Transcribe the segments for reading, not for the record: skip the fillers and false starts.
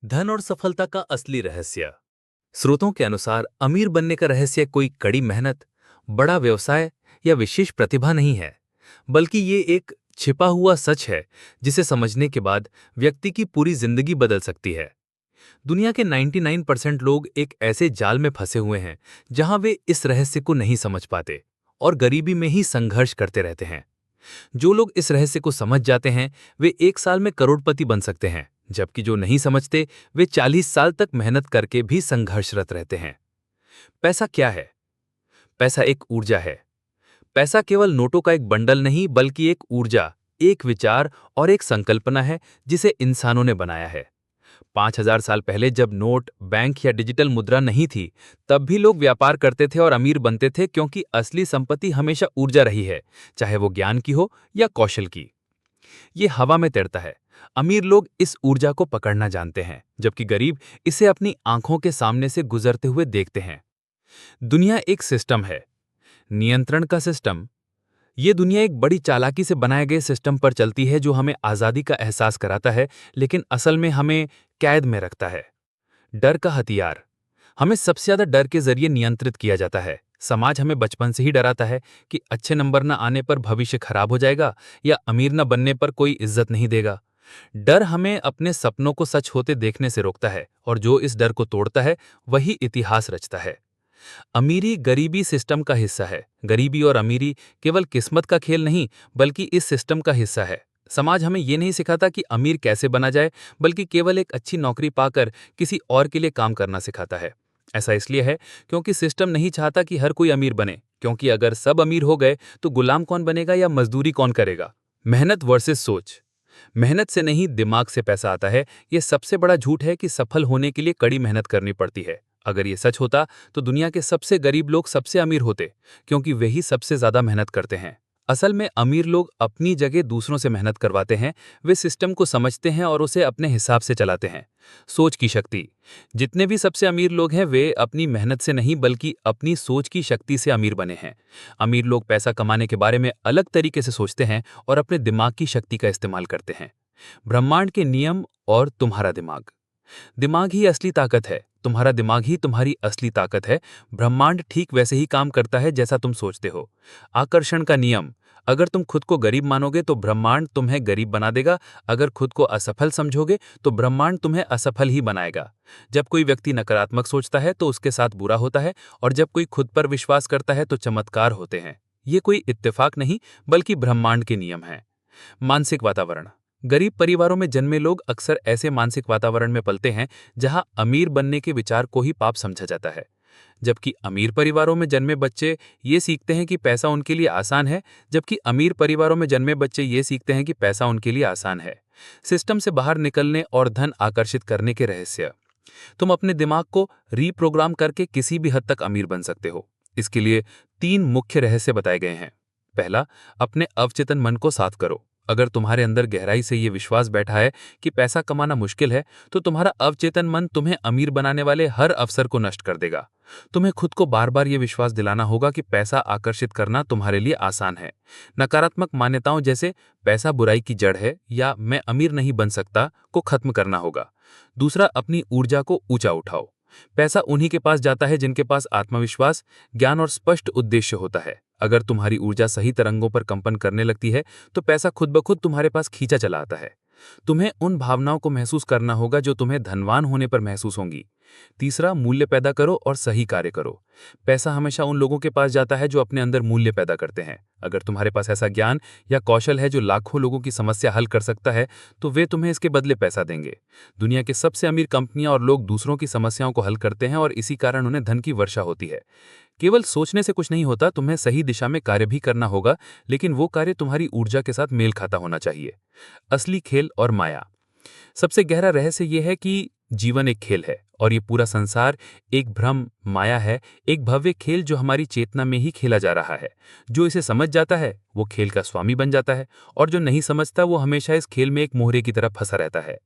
धन और सफलता का असली रहस्य। स्रोतों के अनुसार अमीर बनने का रहस्य कोई कड़ी मेहनत, बड़ा व्यवसाय या विशेष प्रतिभा नहीं है, बल्कि ये एक छिपा हुआ सच है जिसे समझने के बाद व्यक्ति की पूरी जिंदगी बदल सकती है। दुनिया के 99% लोग एक ऐसे जाल में फंसे हुए हैं जहां वे इस रहस्य को नहीं समझ पाते और गरीबी में ही संघर्ष करते रहते हैं। जो लोग इस रहस्य को समझ जाते हैं वे एक साल में करोड़पति बन सकते हैं, जबकि जो नहीं समझते वे 40 साल तक मेहनत करके भी संघर्षरत रहते हैं। पैसा क्या है? पैसा एक ऊर्जा है। पैसा केवल नोटों का एक बंडल नहीं, बल्कि एक ऊर्जा, एक विचार और एक संकल्पना है जिसे इंसानों ने बनाया है। 5000 साल पहले जब नोट, बैंक या डिजिटल मुद्रा नहीं थी, तब भी लोग व्यापार करते थे और अमीर बनते थे, क्योंकि असली संपत्ति हमेशा ऊर्जा रही है, चाहे वो ज्ञान की हो या कौशल की। ये हवा में तैरता है। अमीर लोग इस ऊर्जा को पकड़ना जानते हैं, जबकि गरीब इसे अपनी आंखों के सामने से गुजरते हुए देखते हैं। दुनिया एक सिस्टम है, नियंत्रण का सिस्टम। ये दुनिया एक बड़ी चालाकी से बनाए गए सिस्टम पर चलती है जो हमें आजादी का एहसास कराता है, लेकिन असल में हमें कैद में रखता है। डर का हथियार। हमें सबसे ज्यादा डर के जरिए नियंत्रित किया जाता है। समाज हमें बचपन से ही डराता है कि अच्छे नंबर न आने पर भविष्य खराब हो जाएगा या अमीर न बनने पर कोई इज्जत नहीं देगा। डर हमें अपने सपनों को सच होते देखने से रोकता है, और जो इस डर को तोड़ता है वही इतिहास रचता है। अमीरी गरीबी सिस्टम का हिस्सा है। गरीबी और अमीरी केवल किस्मत का खेल नहीं, बल्कि इस सिस्टम का हिस्सा है। समाज हमें यह नहीं सिखाता कि अमीर कैसे बना जाए, बल्कि केवल एक अच्छी नौकरी पाकर किसी और के लिए काम करना सिखाता है। ऐसा इसलिए है क्योंकि सिस्टम नहीं चाहता कि हर कोई अमीर बने, क्योंकि अगर सब अमीर हो गए तो गुलाम कौन बनेगा या मजदूरी कौन करेगा। मेहनत वर्सेस सोच। मेहनत से नहीं, दिमाग से पैसा आता है। यह सबसे बड़ा झूठ है कि सफल होने के लिए कड़ी मेहनत करनी पड़ती है। अगर ये सच होता तो दुनिया के सबसे गरीब लोग सबसे अमीर होते, क्योंकि वे ही सबसे ज्यादा मेहनत करते हैं। असल में अमीर लोग अपनी जगह दूसरों से मेहनत करवाते हैं। वे सिस्टम को समझते हैं और उसे अपने हिसाब से चलाते हैं। सोच की शक्ति। जितने भी सबसे अमीर लोग हैं वे अपनी मेहनत से नहीं, बल्कि अपनी सोच की शक्ति से अमीर बने हैं। अमीर लोग पैसा कमाने के बारे में अलग तरीके से सोचते हैं और अपने दिमाग की शक्ति का इस्तेमाल करते हैं। ब्रह्मांड के नियम और तुम्हारा दिमाग। दिमाग ही असली ताकत है। तुम्हारा दिमाग ही तुम्हारी असली ताकत है। ब्रह्मांड ठीक वैसे ही काम करता है जैसा तुम सोचते हो। आकर्षण का नियम। अगर तुम खुद को गरीब मानोगे तो ब्रह्मांड तुम्हें गरीब बना देगा। अगर खुद को असफल समझोगे तो ब्रह्मांड तुम्हें असफल ही बनाएगा। जब कोई व्यक्ति नकारात्मक सोचता है तो उसके साथ बुरा होता है, और जब कोई खुद पर विश्वास करता है तो चमत्कार होते हैं। ये कोई इत्तेफाक नहीं, बल्कि ब्रह्मांड के नियम हैं। मानसिक वातावरण। गरीब परिवारों में जन्मे लोग अक्सर ऐसे मानसिक वातावरण में पलते हैं जहां अमीर बनने के विचार को ही पाप समझा जाता है। जबकि अमीर परिवारों में जन्मे बच्चे ये सीखते हैं कि पैसा उनके लिए आसान है। जबकि अमीर परिवारों में जन्मे बच्चे ये सीखते हैं कि पैसा उनके लिए आसान है। सिस्टम से बाहर निकलने और धन आकर्षित करने के रहस्य। तुम अपने दिमाग को रीप्रोग्राम करके किसी भी हद तक अमीर बन सकते हो। इसके लिए 3 मुख्य रहस्य बताए गए हैं। पहला, अपने अवचेतन मन को साफ करो। अगर तुम्हारे अंदर गहराई से यह विश्वास बैठा है कि पैसा कमाना मुश्किल है, तो तुम्हारा अवचेतन मन तुम्हें अमीर बनाने वाले हर अवसर को नष्ट कर देगा। तुम्हें खुद को बार बार यह विश्वास दिलाना होगा कि पैसा आकर्षित करना तुम्हारे लिए आसान है। नकारात्मक मान्यताओं जैसे पैसा बुराई की जड़ है या मैं अमीर नहीं बन सकता को खत्म करना होगा। दूसरा, अपनी ऊर्जा को ऊंचा उठाओ। पैसा उन्हीं के पास जाता है जिनके पास आत्मविश्वास, ज्ञान और स्पष्ट उद्देश्य होता है। अगर तुम्हारी ऊर्जा सही तरंगों पर कंपन करने लगती है तो पैसा खुद ब खुद तुम्हारे पास खींचा चला आता है। तुम्हें उन भावनाओं को महसूस करना होगा जो तुम्हें धनवान होने पर महसूस होंगी। तीसरा, मूल्य पैदा करो और सही कार्य करो। पैसा हमेशा उन लोगों के पास जाता है जो अपने अंदर मूल्य पैदा करते हैं। अगर तुम्हारे पास ऐसा ज्ञान या कौशल है जो लाखों लोगों की समस्या हल कर सकता है, तो वे तुम्हें इसके बदले पैसा देंगे। दुनिया के सबसे अमीर कंपनियां और लोग दूसरों की समस्याओं को हल करते हैं, और इसी कारण उन्हें धन की वर्षा होती है। केवल सोचने से कुछ नहीं होता, तुम्हें सही दिशा में कार्य भी करना होगा, लेकिन वो कार्य तुम्हारी ऊर्जा के साथ मेल खाता होना चाहिए। असली खेल और माया। सबसे गहरा रहस्य यह है कि जीवन एक खेल है और ये पूरा संसार एक भ्रम, माया है, एक भव्य खेल जो हमारी चेतना में ही खेला जा रहा है। जो इसे समझ जाता है वो खेल का स्वामी बन जाता है, और जो नहीं समझता वो हमेशा इस खेल में एक मोहरे की तरह फंसा रहता है।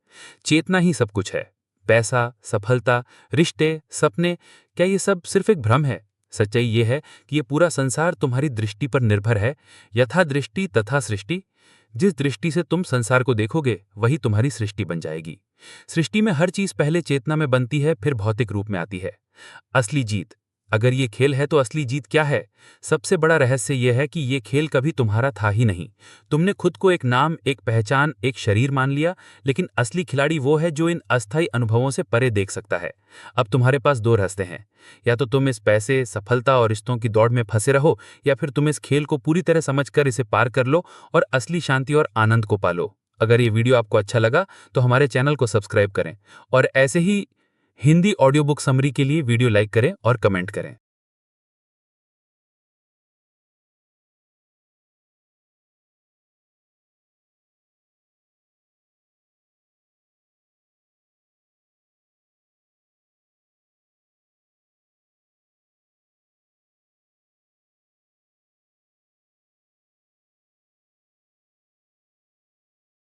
चेतना ही सब कुछ है। पैसा, सफलता, रिश्ते, सपने, क्या ये सब सिर्फ एक भ्रम है? सच्चाई ये है कि ये पूरा संसार तुम्हारी दृष्टि पर निर्भर है। यथा दृष्टि तथा सृष्टि। जिस दृष्टि से तुम संसार को देखोगे वही तुम्हारी सृष्टि बन जाएगी। सृष्टि में हर चीज पहले चेतना में बनती है, फिर भौतिक रूप में आती है। असली जीत, अगर ये खेल है तो असली जीत क्या है? सबसे बड़ा रहस्य यह है कि ये खेल कभी तुम्हारा था ही नहीं। तुमने खुद को एक नाम, एक पहचान, एक शरीर मान लिया, लेकिन असली खिलाड़ी वो है जो इन अस्थायी अनुभवों से परे देख सकता है। अब तुम्हारे पास दो रास्ते हैं, या तो तुम इस पैसे, सफलता और रिश्तों की दौड़ में फंसे रहो, या फिर तुम इस खेल को पूरी तरह समझकर इसे पार कर लो और असली शांति और आनंद को पालो। अगर ये वीडियो आपको अच्छा लगा तो हमारे चैनल को सब्सक्राइब करें और ऐसे ही हिंदी ऑडियो बुक समरी के लिए वीडियो लाइक करें और कमेंट करें।